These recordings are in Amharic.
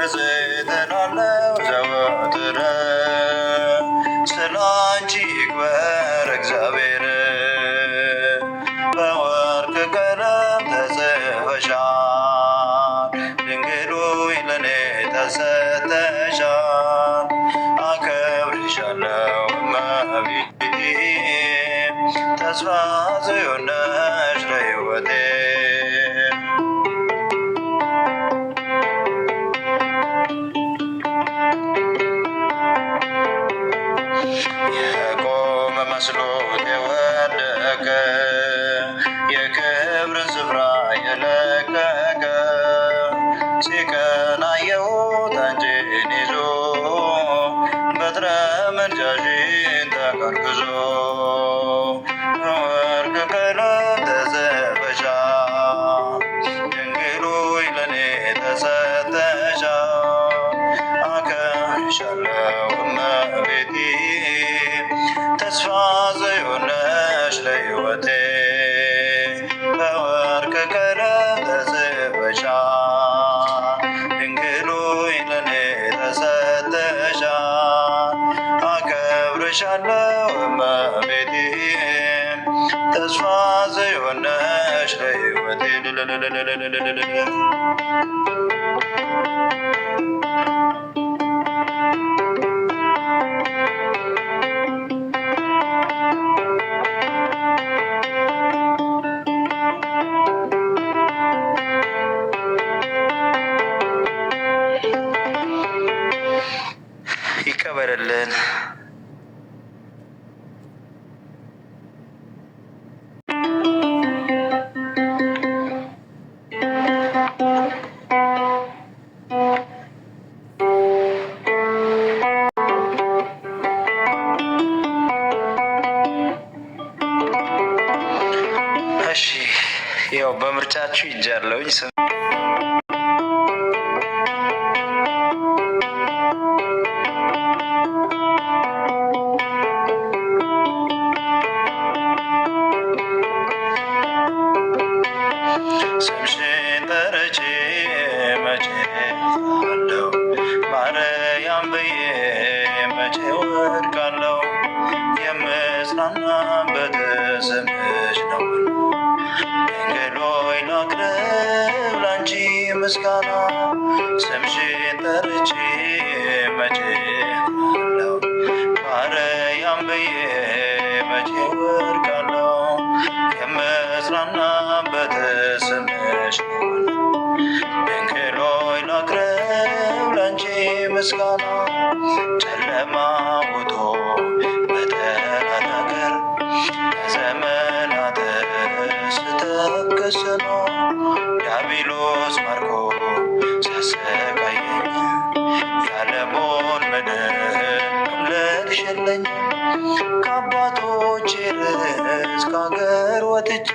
እጽናለው ዘወትር ስላንቺ ይክበር እግዚአብሔር። በወርቅ ቀለም ተጽፈሻል ድንግል ሆይ ለኔ ተሰጥተሻል። አከብርሻለሁ እመቤቴ ተስፋ ጽዮን ነሽ ለሕይወቴ። የቆመ መስሎት የወደቀ የክብርን ስፍራ የለቀቀ ሲቀና አየሁት አንቺን ይዞ በትረ ምልጃሽን ተመርክዞ። በወርቅ ቀለም ተጽፈሻል ድንግል ሆይ ለኔ ተሰጥተሻል። አከብርሻለሁ እመቤቴ ተስፋ ጽዮን ነሽ ለሕይወቴ። በወርቅ ቀለም ተጽፈሻል ድንግል ሆይ ለኔ ተሰጥተሻል። አከብርሻለሁ እመቤቴ ተስፋ ጽዮን ነሽ ለሕይወቴ። ይከበርልን። እሺ ያው በምርጫችሁ ይጃለሁኝ። ስምሽን ጠርቼ መቼ አለው ማርያም ብዬ መቼ ወድቃለው። የምጽናናበት ስምሽ ነው ድንግል ሆይ ላቅርብ ላንቺ ምስጋና። ስምሽን ጠርቼ መቼ አለው ማርያም ብዬ መቼ ወድቃለው። የምጽናናበት ስምሽ ነው ድንግል ሆይ ላቅርብ ላንቺ ምስጋና። ጨለማ ውጦ በጠላት አገር በዘመናት ስተክስ ነው ዲያብሎስ ማርኮ ሲያሰቃየኝ ያለሞን ምድር አምለክሽልኝ። ከአባቶቼ ርስት ከአገር ወጥቼ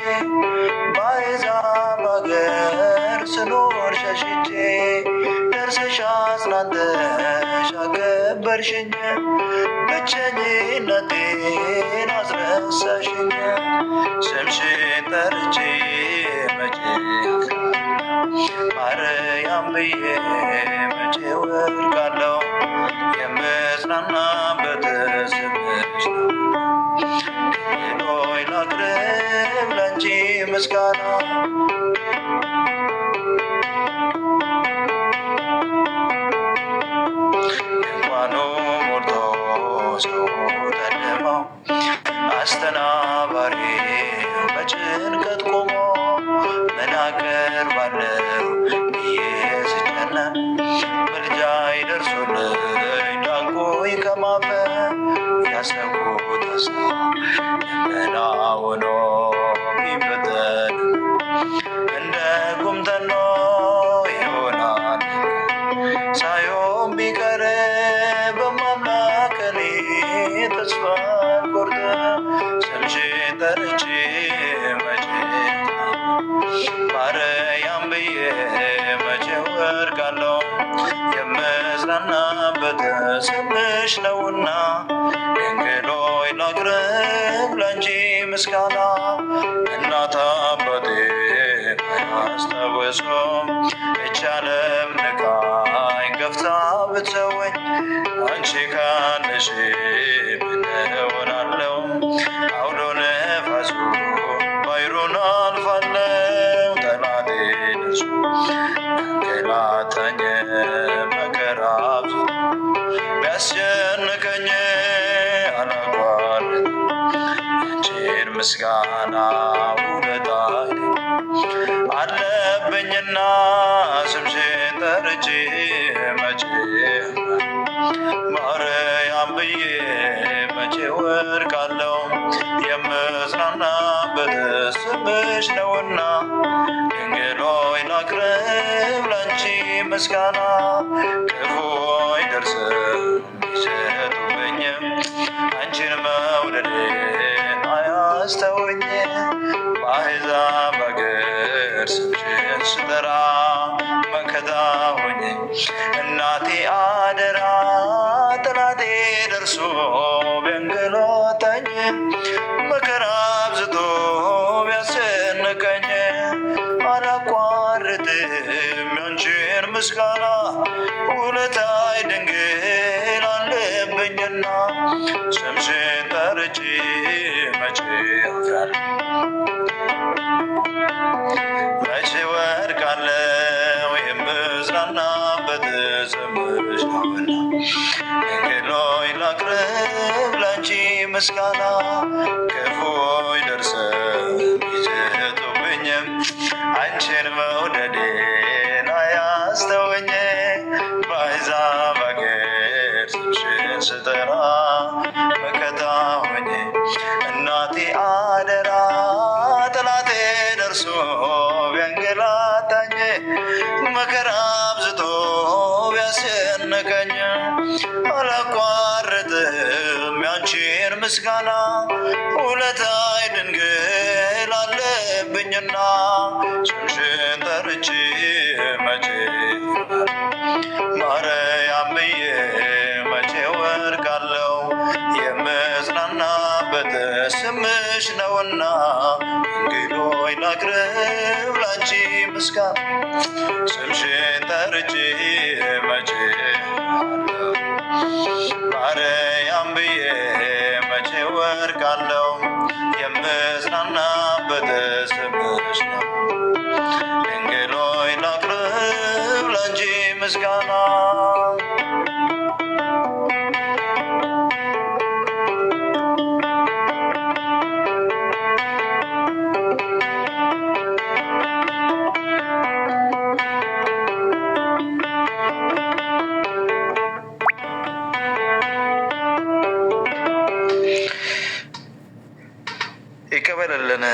በአሕዛብ አገር ስኖር ሸሽቼ ደርሰሽ አጽናንተሽ አከበርሽኝ። ብቸኝነቴን አስረሳሽኝ። ስምሽን ጠርቼ መቼ ማርያም ብዬ መቼ ወድቃለው። የምጽናናበት ስምሽ ነው ድንግል ሆይ ላቅርብ ላንቺ ምስጋና። ድንኳኑ ሞልቶ ሰው ተደማው አስተናባሪው በጭንቀት ቆሞ ምን አቀርባለሁ ብዬ ስጨነቅ ምልጃሽ ደርሶልኝ ዳንኩኝ ከማፈር። ያሰብኩት ሀሳብ ደመና ሆኖ ቢበተን እንደ ጉም ተኖ ይሆናል ሳይሆን ቢቀር በማምላክ እኔ ተስፋ አልቆርጥም። ስምሽን ጠርቼ መቼ ማርያም ብዬ መቼ ወድቃለው። የምጽናናበት ስምሽ ነውና ድንግል ሆይ ላቅርብ ላንቺ ምስጋና። እናት አባቴ አያስታውሱም ይህች ዓለም ንቃኝ አንቺ ካለሽ ምን እሆናለሁ? አውሎ ነፋሱ ባይሩን አልፋለሁ። ጠላቴ ደርሶ አንገላታኝ መከራ አብዝቶ ቢያስጨንቀኝ አላቋርጥም ያንቺን ምስጋና ውለታዬ አለብኝና ስምሽን ጠርቼ መቼ ማርያም ብዬ መቼ ወድቃለሁ? የምጽናናበት ስምሽ ነውና ድንግል ሆይ ላቅርብ ላንቺ ምስጋና። ክፉ አይደርስም ቢሰጡብኝም አንቺን መውደዴን አያስተውኝ። በአሕዛብ አገር ስምሽን ስጠራ መከታ ሆኜ እናቴ አደራ ጠላቴ ደርሶ ቢያንገላታኝ መከራ አብዝቶ ቢያስጨንቀኝ አላቋርጥም ያንቺን ምስጋና ውለታዬ ድንግል አለብኝና ስምሽን ጠርቼ መቼ አፍራለሁ? መቼ ወድቃለሁ? የምጽናናበት ስምሽ ነውና ድንግል ሆይ ላቅርብ ላንቺ ምስጋና። ክፉ አይደርስም ቢዘቱብኝም አንቺን መውደዴን አያስተውኝ። በአሕዛብ አገር ስምሽን ስጠራ መከታ ሆኜ እናቴ አደራ ጠላቴ ደርሶ ቢያንገላታኝ መከራ አብዝቶ ቢያስጨንቀኝ አላቋርጥም ያንቺን ምስጋና ውለታዬ ድንግል አለብኝና ስምሽን ጠርቼ መቼ ማርያም ብዬ መቼ ወድቃለሁ? የምጽናናበት ስምሽ ነውና ድንግል ሆይ ላቅርብ ላንቺ ምስጋና። ስምሽን ጠርቼ መቼ ማርያም ብዬ መቼ ወድቃለሁ? የምጽናናበት ስምሽ ነው ድንግል ሆይ ላቅርብ ላንቺ ምስጋና። ይቀበልልን።